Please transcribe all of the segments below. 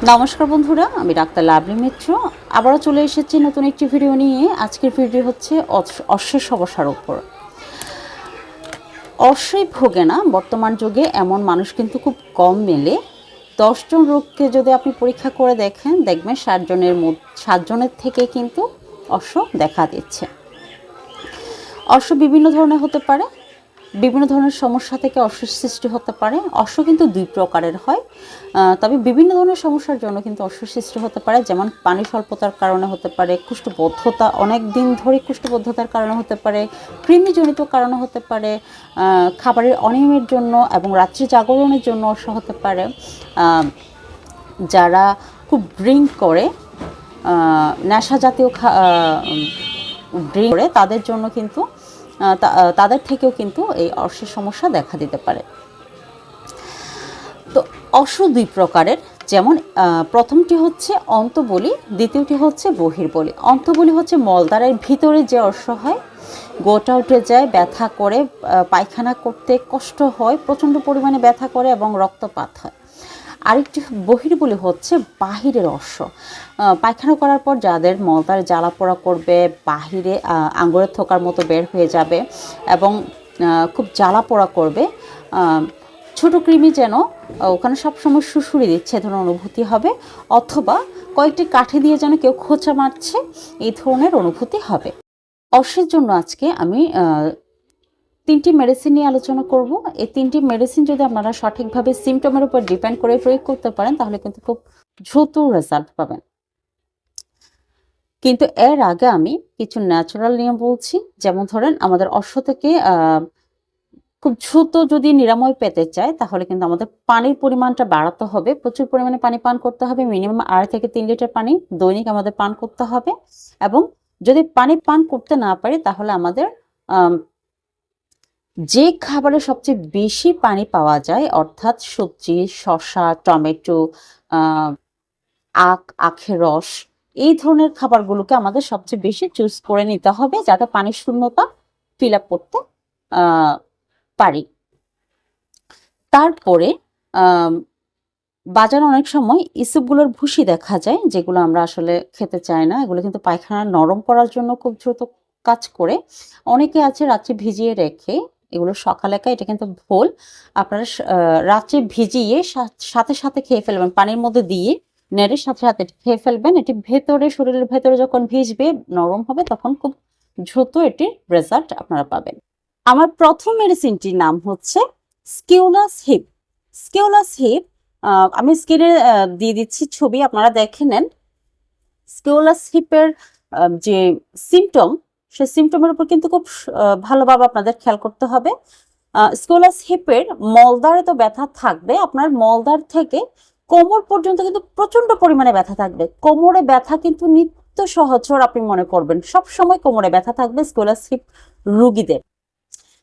নমস্কার বন্ধুরা, আমি ডাক্তার লাভলি মিত্র আবারও চলে এসেছি নতুন একটি ভিডিও নিয়ে। আজকের ভিডিও হচ্ছে অশ্বের সমস্যার উপর। অশ্বই ভোগে না বর্তমান যুগে এমন মানুষ কিন্তু খুব কম মেলে। 10 জন রোগকে যদি আপনি পরীক্ষা করে দেখেন, দেখবেন 7 জনের থেকে কিন্তু অশ্ব দেখা দিচ্ছে। অশ্ব বিভিন্ন ধরনের হতে পারে, বিভিন্ন ধরনের সমস্যা থেকে অশ্বের সৃষ্টি হতে পারে। অশ্ব কিন্তু 2 প্রকারের হয়, তবে বিভিন্ন ধরনের সমস্যার জন্য কিন্তু অশ্ব সৃষ্টি হতে পারে। যেমন পানি স্বল্পতার কারণে হতে পারে, কুষ্ঠবদ্ধতা অনেক দিন ধরে কুষ্ঠবদ্ধতার কারণে হতে পারে, কৃমিজনিত কারণে হতে পারে, খাবারের অনিয়মের জন্য এবং রাত্রি জাগরণের জন্য অশ্ব হতে পারে। যারা খুব ড্রিঙ্ক করে, নেশা জাতীয় ড্রিঙ্ক করে, তাদের জন্য কিন্তু তাদের থেকেও কিন্তু এই অশ্বের সমস্যা দেখা দিতে পারে। তো অশ্ব 2 প্রকারের, যেমন প্রথমটি হচ্ছে অন্তবলি, দ্বিতীয়টি হচ্ছে বহির্বলি। অন্তবলি হচ্ছে মলদ্বারের ভিতরে যে অশ্ব হয়, গোটা উঠে যায়, ব্যথা করে, পায়খানা করতে কষ্ট হয়, প্রচণ্ড পরিমাণে ব্যথা করে এবং রক্তপাত হয়। আরেকটি বহির্বলি হচ্ছে বাহিরের অশ্ব। পায়খানা করার পর যাদের মলদ্বার জ্বালা পোড়া করবে, বাহিরে আঙুরের থোকার মতো বের হয়ে যাবে এবং খুব জ্বালা পোড়া করবে, ছোট কৃমি যেন ওখানে সবসময় শুশুড়ি দিচ্ছে এ ধরনের অনুভূতি হবে, অথবা কয়েকটি কাঠি দিয়ে যেন কেউ খোঁচা মারছে, এই ধরনের অনুভূতি হবে। অশ্বের জন্য আজকে আমি 3টি মেডিসিন নিয়ে আলোচনা করব। এই 3টি মেডিসিন যদি আপনারা সঠিকভাবে সিমটমের উপর ডিপেন্ড করে প্রয়োগ করতে পারেন, তাহলে কিন্তু খুব দ্রুত রেজাল্ট পাবেন। কিন্তু এর আগে আমি কিছু ন্যাচারাল নিয়ম বলছি। যেমন ধরেন, আমাদের অশ্ব থেকে খুব দ্রুত যদি নিরাময় পেতে চায়, তাহলে কিন্তু আমাদের পানির পরিমাণটা বাড়াতে হবে। প্রচুর পরিমাণে পানি পান করতে হবে, মিনিমাম 2.5 থেকে 3 লিটার পানি দৈনিক আমাদের পান করতে হবে। এবং যদি পানি পান করতে না পারি, তাহলে আমাদের যে খাবারে সবচেয়ে বেশি পানি পাওয়া যায়, অর্থাৎ সবজি, শসা, টমেটো, আখের রস, এই ধরনের খাবারগুলোকে আমাদের সবচেয়ে বেশি চুজ করে নিতে হবে, যাতে পানির শূন্যতা ফিল আপ করতে পারি। তারপরে বাজারে অনেক সময় ইসুপগুলোর ভুসি দেখা যায়, যেগুলো আমরা আসলে খেতে চাই না। এগুলো কিন্তু পায়খানা নরম করার জন্য খুব দ্রুত কাজ করে। অনেকে আছে রাত্রে ভিজিয়ে রেখে এগুলো সকালে খায়, এটা কিন্তু ভুল। আপনারা রাত্রে ভিজিয়ে সাথে সাথে খেয়ে ফেলবেন, পানির মধ্যে দিয়ে নেড়ে সাথে সাথে খেয়ে ফেলবেন। এটি ভেতরে, শরীরের ভেতরে যখন ভিজবে, নরম হবে, তখন খুব দ্রুত এটির রেজাল্ট আপনারা পাবেন। আমার প্রথম মেডিসিনটির নাম হচ্ছে স্কিউলাস হিপ। স্কিউলাস হিপ আমি স্ক্রিনে দিয়ে দিচ্ছি ছবি, আপনারা দেখে নেন। স্কিউলাস হিপের যে সিমটম, সেই সিমটমের উপর কিন্তু খুব ভালোভাবে আপনাদের খেয়াল করতে হবে। স্কিউলাস হিপের মলদ্বারে তো ব্যথা থাকবে, আপনার মলদ্বার থেকে কোমর পর্যন্ত কিন্তু প্রচন্ড পরিমাণে ব্যথা থাকবে। কোমরে ব্যথা কিন্তু নিত্য সহচর আপনি মনে করবেন, সব সময় কোমরে ব্যথা থাকবে স্কিউলাস হিপ রোগীদের।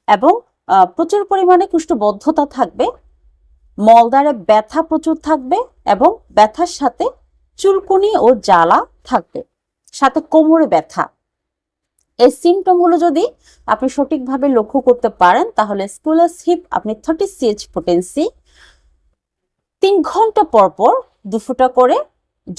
এবং প্রচুর পরিমাণে কুষ্ঠবদ্ধতা থাকবে, মলদ্বারে ব্যথা প্রচুর থাকবে এবং ব্যথার সাথে চুলকুনি ও জ্বালা থাকবে, সাথে কোমরে ব্যথা। এই সিমটমগুলো যদি আপনি সঠিকভাবে লক্ষ্য করতে পারেন, তাহলে স্কিউলাস হিপ আপনি 30 CH পোটেন্সি 3 ঘন্টা পর পর 2 ফোঁটা করে,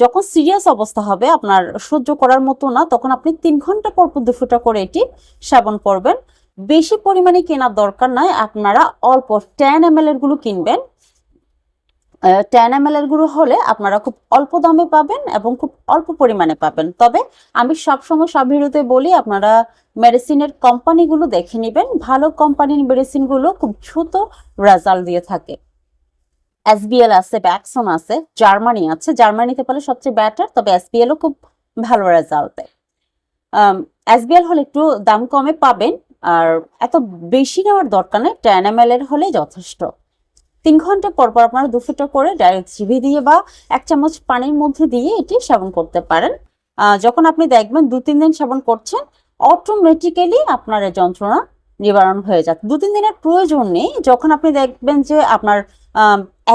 যখন সিরিয়াস অবস্থা হবে, আপনার সহ্য করার মতো না, তখন আপনি 3 ঘন্টা পর পর 2 ফোঁটা করে এটি সেবন করবেন। বেশি পরিমাণে কেনার দরকার নাই, আপনারা অল্প 10 ml এর গুলো কিনবেন। 10 ml এর গুলো হলে আপনারা খুব অল্প দামে পাবেন এবং খুব অল্প পরিমাণে পাবেন। তবে আমি সবসময় সব ভিডিওতে বলি, আপনারা মেডিসিনের কোম্পানিগুলো দেখে নেবেন। ভালো কোম্পানির মেডিসিনগুলো খুব দ্রুত রেজাল্ট দিয়ে থাকে। SBL আছে, ব্যাকসন আছে, জার্মানি আছে। জার্মানিতে পেলে সবচেয়ে বেটার, তবে SBL ও খুব ভালো রেজাল্ট দেয়। SBL হলে একটু দাম কমে পাবেন, আর এত বেশি নেওয়ার দরকার নেই, 10 ml এর হলে যথেষ্ট। 3 ঘন্টা পর পর আপনারা 2 ফোঁটা করে ডাইরেক্ট জিভে দিয়ে বা 1 চামচ পানির মধ্যে দিয়ে এটি সেবন করতে পারেন। যখন আপনি দেখবেন 2-3 দিন সেবন করছেন, অটোমেটিক্যালি আপনার এই যন্ত্রণা নিবারণ হয়ে যাচ্ছে। 2-3 দিনের প্রয়োজন নেই। যখন আপনি দেখবেন যে আপনার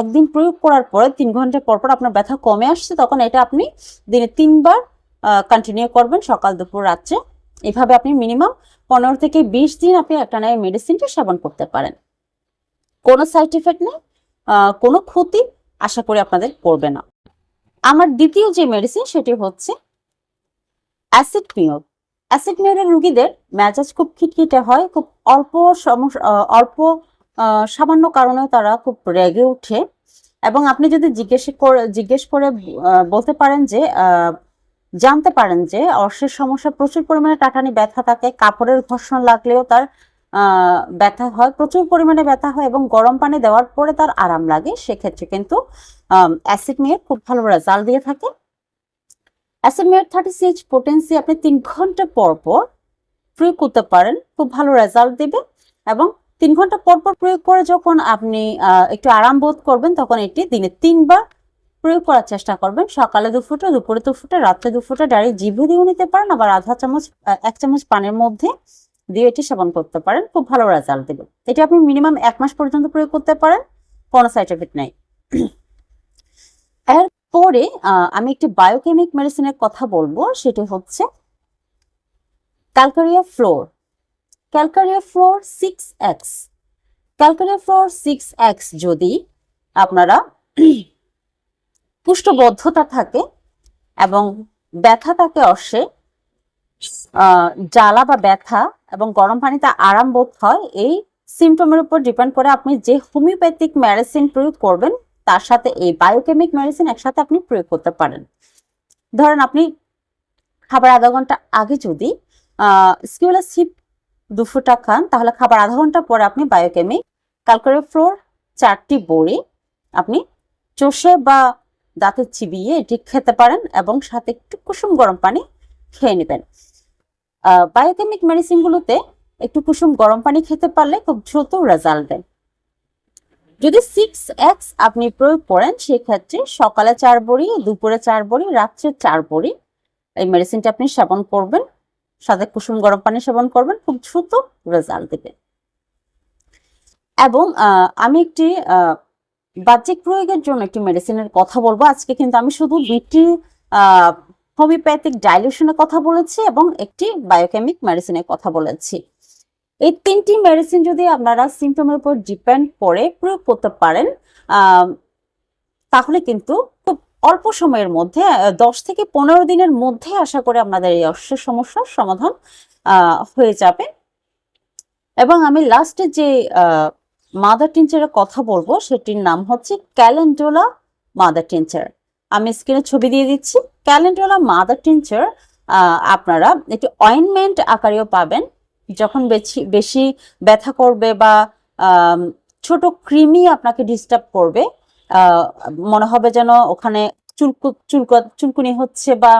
একদিন প্রয়োগ করার পরে 3 ঘন্টা পর পর আপনার ব্যথা কমে আসছে, তখন এটা আপনি দিনে 3 বার কন্টিনিউ করবেন, সকাল, দুপুর, রাত্রে। এভাবে আপনি মিনিমাম 15 থেকে 20 দিন আপনি একটানা এই মেডিসিনটা সেবন করতে পারেন। কোনো সাইড ইফেক্ট নেই, কোনো ক্ষতি আশা করি আপনাদের করবে না। আমার দ্বিতীয় যে মেডিসিন সেটি হচ্ছে অ্যাসিড পিওর। অ্যাসিড পিওরের রোগীদের মেজাজ খুব খিটখিটে হয়, খুব অল্প সমস্যা, অল্প সামান্য কারণেও তারা খুব রেগে ওঠে। এবং আপনি যদি জিজ্ঞেস করে বলতে পারেন যে জানতে পারেন যে অর্শের সমস্যা, প্রচুর পরিমাণে টাটানি ব্যথা থাকে, কাপড়ের ঘর্ষণ লাগলেও তার ব্যথা হয়, প্রচুর পরিমাণে ব্যথা হয় এবং গরম পানি দেওয়ার পরে তার আরাম লাগে, সেক্ষেত্রে কিন্তু অ্যাসিড মিওর খুব ভালো রেজাল্ট দিয়ে থাকে। অ্যাসিড মিওর 30 পোটেন্সি আপনি 3 ঘন্টা পর পর প্রয়োগ করতে পারেন, খুব ভালো রেজাল্ট দিবে। এবং 3 ঘন্টা পর পর প্রয়োগ করে যখন আপনি একটু আরাম বোধ করবেন, তখন এটি দিনে 3 বার প্রয়োগ করার চেষ্টা করবেন। সকালে 2 ফোঁটা, দুপুরে 2 ফোঁটা, রাত্রে 2 ফোঁটা ডাইরেক্ট জিভে দিয়েও নিতে পারেন, আবার আধা চামচ 1 চামচ পানির মধ্যে দিয়ে এটি সেবন করতে পারেন, খুব ভালো রেজাল্ট দেবে। এটি আপনি মিনিমাম 1 মাস পর্যন্ত প্রয়োগ করতে পারেন, কোনো সাইড এফেক্ট নাই। এরপরে আমি একটি বায়োকেমিক মেডিসিনের কথা বলবো, সেটি হচ্ছে Calcarea floor. Calcarea floor 6X। Calcarea floor 6X যদি আপনারা কুষ্ঠবদ্ধতা থাকে এবং ব্যথা থাকে অর্শে, জ্বালা বা ব্যথা এবং গরম পানিতে আরাম বোধ হয়, এই সিমটমের উপর ডিপেন্ড করে আপনি যে হোমিওপ্যাথিক মেডিসিন প্রয়োগ করবেন তার সাথে এই বায়োকেমিক মেডিসিন একসাথে আপনি প্রয়োগ করতে পারেন। ধরেন আপনি খাবার আধা ঘন্টা আগে যদি স্কিউলাস হিপ 2 ফোঁটা খান, তাহলে খাবার আধা ঘন্টা পরে আপনি বায়োকেমিক ক্যালকারিয়া ফ্লোর 4টি বড়ি আপনি চষে বা দাঁতে চিবিয়ে এটি খেতে পারেন এবং সাথে একটু কুসুম গরম পানি খেয়ে নেবেন। বায়োকেমিক মেডিসিনগুলোতে একটু কুসুম গরম পানি খেতে পারলে খুব দ্রুত রেজাল্ট দেয়। যদি 6X আপনি প্রয়োগ করেন, সেক্ষেত্রে সকালে 4 বড়ি, দুপুরে 4 বড়ি, রাত্রে 4 বড়ি এই মেডিসিনটা আপনি সেবন করবেন, সাথে কুসুম গরম পানি সেবন করবেন, খুব দ্রুত রেজাল্ট দেবে। এবং আমি একটি বাহ্যিক প্রয়োগের জন্য একটি মেডিসিনের কথা বলবো আজকে, কিন্তু আমি শুধু 2টি হোমিওপ্যাথিক ডাইলিউশনের কথা বলেছি এবং একটি বায়োকেমিক মেডিসিনের কথা বলেছি। এই 3টি মেডিসিন যদি আপনারা সিমটমের উপর ডিপেন্ড করে প্রয়োগ করতে পারেন, তাহলে কিন্তু খুব অল্প সময়ের মধ্যে 10 থেকে 15 দিনের মধ্যে আশা করি আপনাদের এই অর্শের সমস্যার সমাধান হয়ে যাবে। এবং আমি লাস্টে যে মাদার টিনচারের কথা বলবো সেটির নাম হচ্ছে ক্যালেন্ডুলা মাদার টিনচার। আমি স্ক্রিনে ছবি দিয়ে দিচ্ছি। ক্যালেন্ডুলা মাদার টিনচার আপনারা একটি অয়েনমেন্ট আকারেও পাবেন। যখন বেশি ব্যথা করবে বা ছোট কৃমি আপনাকে ডিস্টার্ব করবে, মনে হবে যেন ওখানে চুলকুনি হচ্ছে বা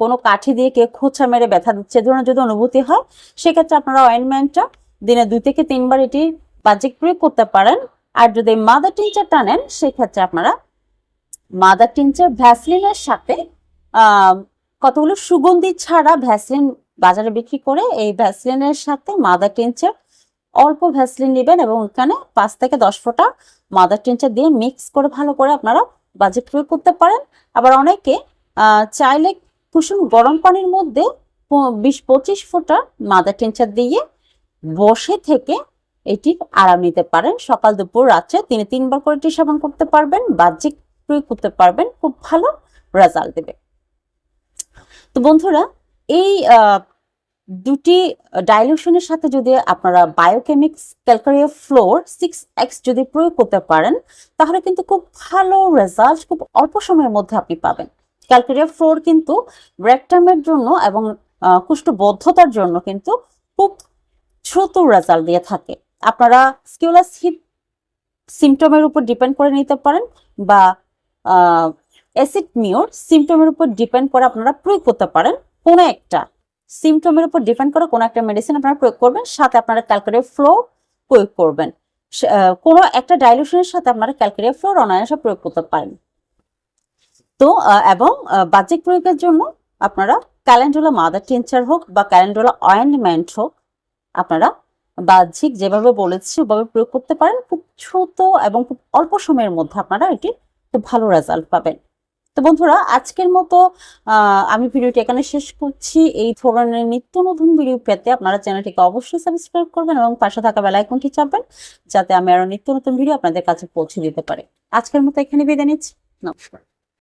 কোনো কাঠি দিয়ে কে খোঁচা মেরে ব্যথা দিচ্ছে, ধরনের যদি অনুভূতি হয়, সেক্ষেত্রে আপনারা অয়েনমেন্টটা দিনে 2 থেকে 3 বার এটি বাহ্যিক প্রয়োগ করতে পারেন। আর যদি মাদার টিনচারটা নেন, সেক্ষেত্রে আপনারা মাদার টিনচার ভ্যাসলিনের সাথে কতগুলো সুগন্ধি ছাড়া ভ্যাসলিন বাজারে বিক্রি করে, এই ভ্যাসলিনের সাথে মাদার টিনচার অল্প ভ্যাসলিন নেবেন এবং এখানে 5 থেকে 10 ফোঁটা মাদার টিনচার দিয়ে মিক্স করে ভালো করে আপনারা বাহ্যিক প্রয়োগ করতে পারেন। আবার অনেকে চাইলে কুসুম গরম পানির মধ্যে 20-25 ফোঁটা মাদার টিনচার দিয়ে বসে থেকে এটি আরাম নিতে পারেন। সকাল, দুপুর, রাত্রে 3 বার করে এটি সেবন করতে পারবেন, বাহ্যিক প্রয়োগ করতে পারবেন, খুব ভালো রেজাল্ট দেবে। তো বন্ধুরা, এই 2টি ডাইলিউশনের সাথে যদি আপনারা বায়োকেমিক্স ক্যালকারিয়া ফ্লোর 6X যদি প্রয়োগ করতে পারেন, তাহলে কিন্তু খুব ভালো রেজাল্ট খুব অল্প সময়ের মধ্যে আপনি পাবেন। ক্যালকারিয়া ফ্লোর কিন্তু রেকটামের জন্য এবং কুষ্ঠবদ্ধতার জন্য কিন্তু খুব দ্রুত রেজাল্ট দিয়ে থাকে। আপনারা স্কিউলাস হিপ সিমটমের উপর ডিপেন্ড করে নিতে পারেন বা অ্যাসিড মিওর সিমটমের উপর ডিপেন্ড করে আপনারা প্রয়োগ করতে পারেন। কোনো একটা সিমটমের উপর ডিপেন্ড করে কোনো একটা মেডিসিন আপনারা প্রয়োগ করবেন, সাথে আপনারা ক্যালকারিয়া ফ্লোর প্রয়োগ করবেন। কোনো একটা ডাইলিউশনের সাথে আপনারা ক্যালকারিয়া ফ্লোর অনায়াসে প্রয়োগ করতে পারেন। তো এবং বাহ্যিক প্রয়োগের জন্য আপনারা ক্যালেন্ডুলা মাদার টিনচার হোক বা ক্যালেন্ডুলা অয়েন্টমেন্ট হোক, আপনারা বাহ্যিক যেভাবে বলেছি ওভাবে প্রয়োগ করতে পারেন। খুব দ্রুত এবং খুব অল্প সময়ের মধ্যে আপনারা এটি খুব ভালো রেজাল্ট পাবেন। তো বন্ধুরা, আজকের মতো আমি ভিডিওটি এখানে শেষ করছি। এই ধরনের নিত্য নতুন ভিডিও পেতে আপনারা চ্যানেলটিকে অবশ্যই সাবস্ক্রাইব করবেন এবং পাশে থাকা বেল আইকনটি চাপবেন, যাতে আমি আরো নিত্য নতুন ভিডিও আপনাদের কাছে পৌঁছে দিতে পারি। আজকের মতো এখানে বিদায় নিচ্ছি। নমস্কার।